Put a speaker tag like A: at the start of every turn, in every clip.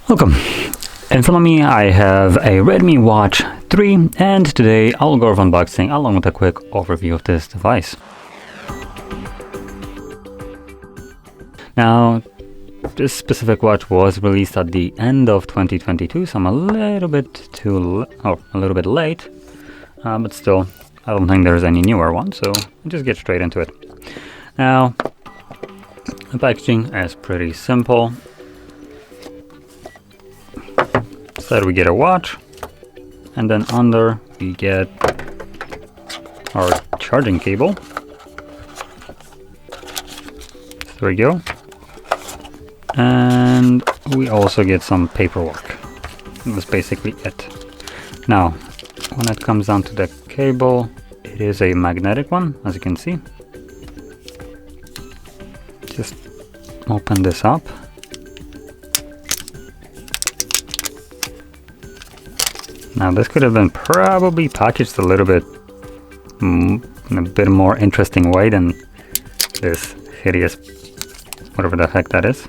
A: Welcome. In front of me I have a Redmi Watch 3 and today I'll go over unboxing along with a quick overview of this device. Now this specific watch was released at the end of 2022, so I'm a little bit late, but still I don't think there's any newer one, so I'll just get straight into it. Now the packaging is pretty simple. Inside we get a watch, and then under we get our charging cable. There we go. And we also get some paperwork. That's basically it. Now, when it comes down to the cable, it is a magnetic one, as you can see. Just open this up. Now this could have been probably packaged a little bit in a bit more interesting way than this hideous whatever the heck that is.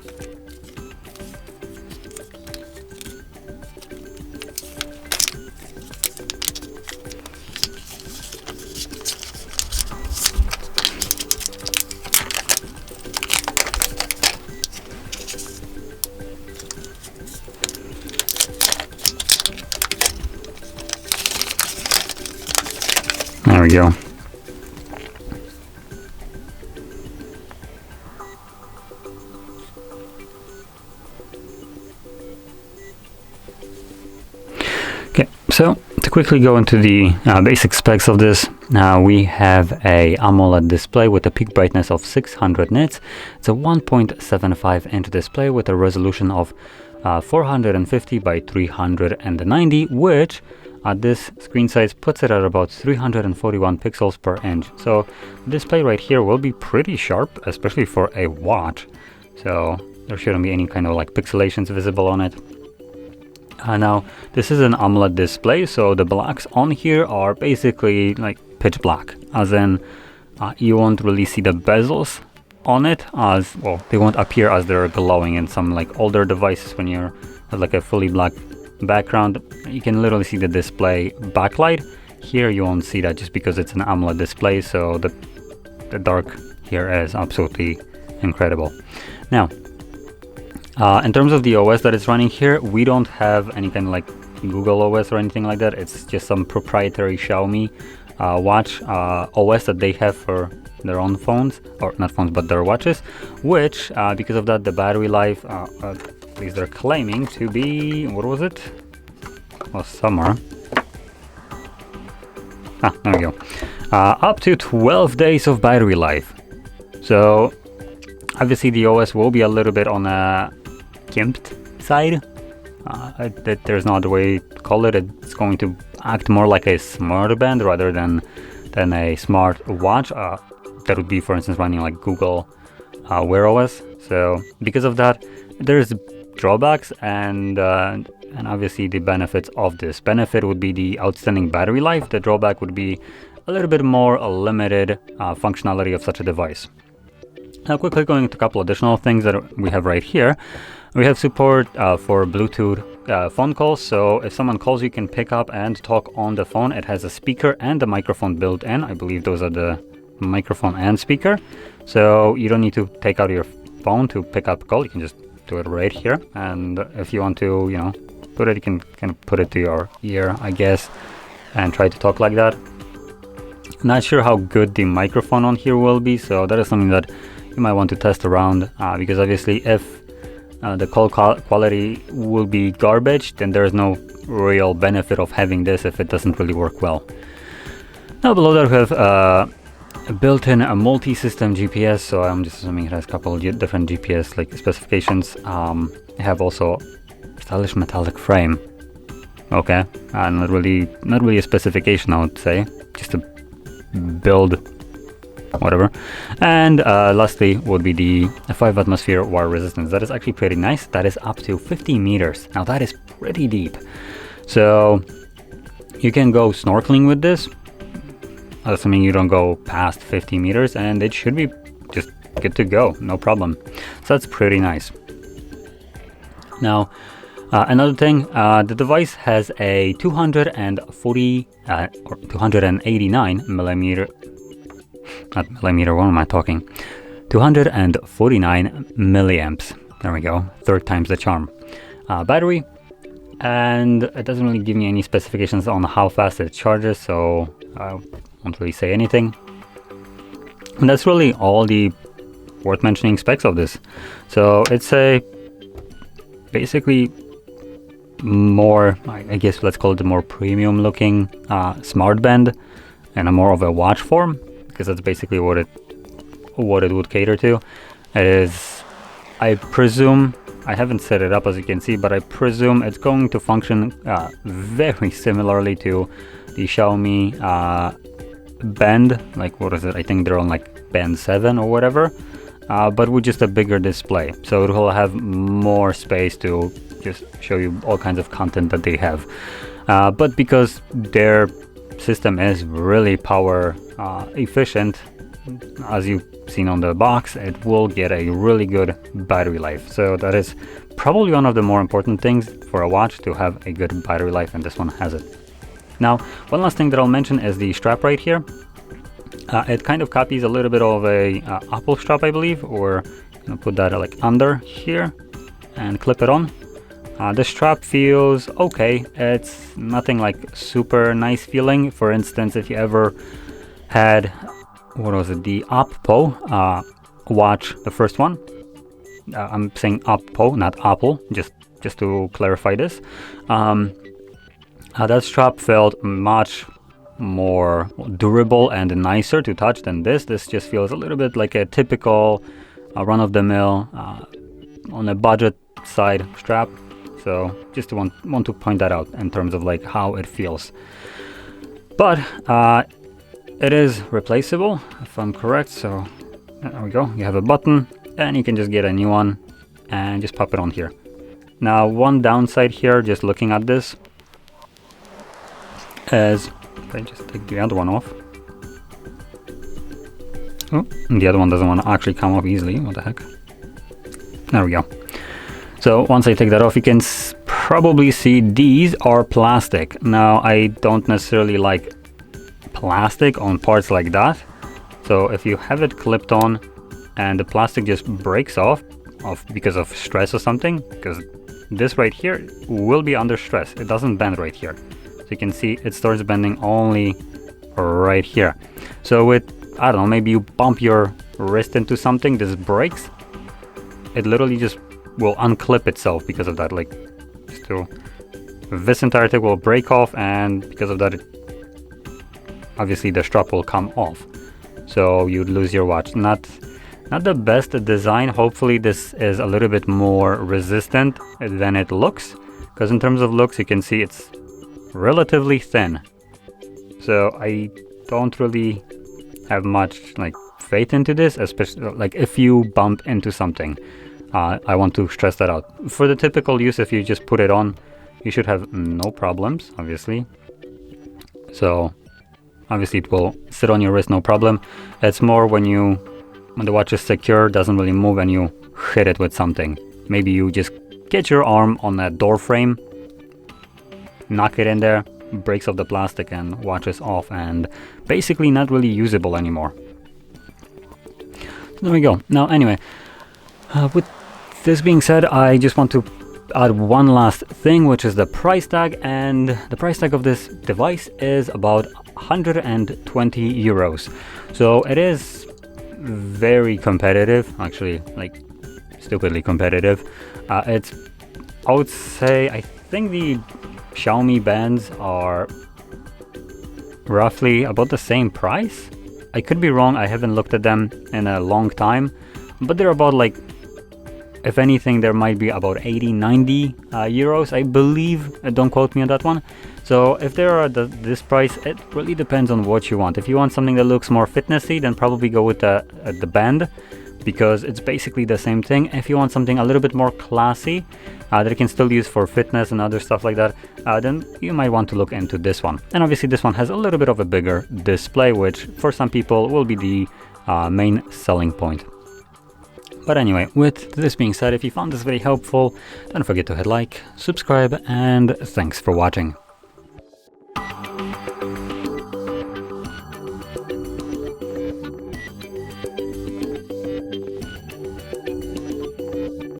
A: There we go. Okay, so to quickly go into the basic specs of this, we have a AMOLED display with a peak brightness of 600 nits. It's a 1.75 inch display with a resolution of 450 by 390, which at this screen size puts it at about 341 pixels per inch. So the display right here will be pretty sharp, especially for a watch. So there shouldn't be any kind of like pixelations visible on it. Now this is an AMOLED display, so the blacks on here are basically like pitch black, as in you won't really see the bezels on it, as well they won't appear as they're glowing in some like older devices. When you're at like a fully black background, you can literally see the display backlight. Here you won't see that just because it's an AMOLED display, so the dark here is absolutely incredible. Now in terms of the OS that is running here, we don't have any kind of like Google OS or anything like that. It's just some proprietary Xiaomi watch OS that they have for their own phones, or not phones but their watches, which because of that the battery life, at least they're claiming to be, what was it? Well, somewhere. There we go. Up to 12 days of battery life. So obviously the OS will be a little bit on a gimped side. There's no other way to call it. It's going to act more like a smart band rather than a smart watch. That would be, for instance, running like Google Wear OS. So because of that, there's drawbacks and obviously the benefits of this. Benefit would be the outstanding battery life. The drawback would be a little bit more limited functionality of such a device. Now quickly going into a couple additional things that we have right here. We have support for Bluetooth phone calls, so if someone calls you can pick up and talk on the phone. It has a speaker and a microphone built in. I believe those are the microphone and speaker, so you don't need to take out your phone to pick up a call. You can just do it right here, and if you want to, you know, put it, you can kind of put it to your ear, I guess, and try to talk like that. Not sure how good the microphone on here will be, so that is something that you might want to test around, because obviously if the call quality will be garbage, then there's no real benefit of having this if it doesn't really work well. Now below that we have a built-in multi-system GPS, so I'm just assuming it has a couple of different GPS like specifications. I have also stylish metallic frame. Okay, not really a specification, I would say, just a build, whatever. And lastly would be the 5 atmosphere water resistance. That is actually pretty nice. That is up to 50 meters. Now that is pretty deep, so you can go snorkeling with this, assuming you don't go past 50 meters, and it should be just good to go, no problem. So that's pretty nice. Now Another thing, the device has a 240 or 289 millimeter, not millimeter, what am I talking? 249 milliamps. There we go, third time's the charm. Battery, and it doesn't really give me any specifications on how fast it charges, so I won't really say anything. And that's really all the worth mentioning specs of this. So it's a basically more, I guess let's call it a more premium looking smart band and a more of a watch form, because that's basically what it would cater to. It is, I presume, I haven't set it up as you can see, but I presume it's going to function very similarly to the Xiaomi band, like what is it, I think they're on like band 7 or whatever, but with just a bigger display, so it will have more space to just show you all kinds of content that they have, but because their system is really power efficient, as you've seen on the box, it will get a really good battery life. So that is probably one of the more important things for a watch, to have a good battery life, and this one has it. Now, one last thing that I'll mention is the strap right here. It kind of copies a little bit of a Apple strap, I believe, or put that like under here and clip it on. The strap feels okay. It's nothing like super nice feeling. For instance, if you ever had, what was it, the Oppo watch, the first one. I'm saying Oppo, not Apple, just to clarify this. That strap felt much more durable and nicer to touch than this. This just feels a little bit like a typical run-of-the-mill on a budget side strap. So just want to point that out in terms of like how it feels. But it is replaceable, if I'm correct. So there we go. You have a button, and you can just get a new one and just pop it on here. Now, one downside here, just looking at this, is if I just take the other one off. Oh, and the other one doesn't want to actually come off easily. What the heck? There we go. So once I take that off, you can probably see these are plastic. Now, I don't necessarily like plastic on parts like that. So if you have it clipped on and the plastic just breaks off because of stress or something, because this right here will be under stress. It doesn't bend right here. So you can see it starts bending only right here. So with, I don't know, maybe you bump your wrist into something, this breaks. It literally just will unclip itself because of that. Like, this entire thing will break off, and because of that, obviously the strap will come off. So you'd lose your watch. Not the best design. Hopefully this is a little bit more resistant than it looks, because in terms of looks, you can see it's relatively thin. So I don't really have much like faith into this, especially like if you bump into something. I want to stress that out. For the typical use, if you just put it on, you should have no problems, obviously. So obviously it will sit on your wrist, no problem. It's more when the watch is secure, doesn't really move, and you hit it with something. Maybe you just get your arm on that door frame, knock it in there, breaks off the plastic, and watch is off and basically not really usable anymore. So there we go. Now anyway, with this being said, I just want to add one last thing, which is the price tag. And the price tag of this device is about 120 euros. So it is very competitive, actually, like stupidly competitive. It's, I would say, I think the Xiaomi bands are roughly about the same price. I could be wrong, I haven't looked at them in a long time, but they're about like, if anything, there might be about 80-90 euros, I believe. Don't quote me on that one. So if they are this price, it really depends on what you want. If you want something that looks more fitnessy, then probably go with the band, because it's basically the same thing. If you want something a little bit more classy, that you can still use for fitness and other stuff like that, then you might want to look into this one. And obviously this one has a little bit of a bigger display, which for some people will be the main selling point. But anyway, with this being said, if you found this very helpful, don't forget to hit like, subscribe, and thanks for watching.